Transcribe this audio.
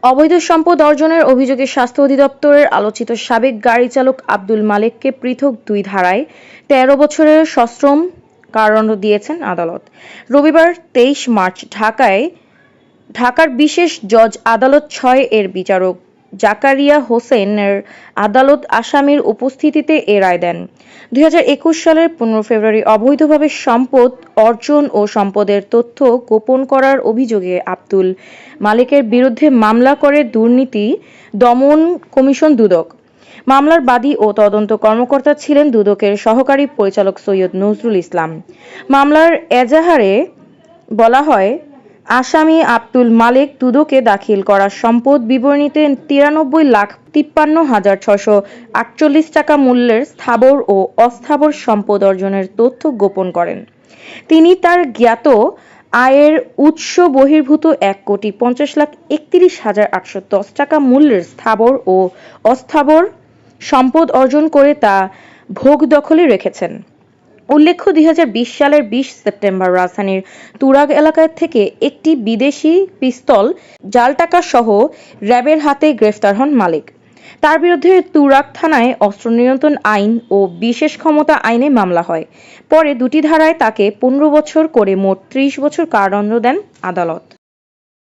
অবৈধ সম্পদ অর্জনের অভিযোগে স্বাস্থ্য অধিদপ্তরের আলোচিত সাবেক গাড়ি চালক আব্দুল মালেককে পৃথক ২ ধারায় ১৩ বছরের সশ্রম কারাদণ্ড দিয়েছেন আদালত। রবিবার ২৩ মার্চ ঢাকার বিশেষ জজ আদালত ৬ এর বিচারক জাকারিয়া হোসেনের আদালত আসামির উপস্থিতিতে এ রায় দেন। ২০২১ সালের ১৫ ফেব্রুয়ারি অবৈধভাবে সম্পদ অর্জন ও সম্পদের তথ্য গোপন করার অভিযোগে আব্দুল মালেকের বিরুদ্ধে মামলা করে দুর্নীতি দমন কমিশন দুদক। মামলার বাদী ও তদন্ত কর্মকর্তা ছিলেন দুদকের সহকারী পরিচালক সৈয়দ নজরুল ইসলাম। মামলার এজাহারে বলা হয়, আসামি আব্দুল মালেক দুদকে দাখিল করা সম্পদ বিবরণীতে ৯৩,৫৩,৬৪৮ টাকা মূল্যের স্থাবর ও অস্থাবর সম্পদ অর্জনের তথ্য গোপন করেন। তিনি তার জ্ঞাত আয়ের উৎস বহির্ভূত ১,৫০,৩১,৮১০ টাকা মূল্যের স্থাবর ও অস্থাবর সম্পদ অর্জন করে তা ভোগ দখলে রেখেছেন। উল্লেখ্য, ২০২০ সালের ২০ সেপ্টেম্বর রাজধানীর তুরাগ এলাকা থেকে একটি বিদেশি পিস্তল, জাল টাকা সহ র্যাবের হাতে গ্রেফতার হন মালেক। তার বিরুদ্ধে তুরাগ থানায় অস্ত্র নিয়ন্ত্রণ আইন ও বিশেষ ক্ষমতা আইনে মামলা হয়। পরে দুটি ধারায় তাকে ১৫ বছর করে মোট ৩০ বছর কারাদণ্ড দেন আদালত।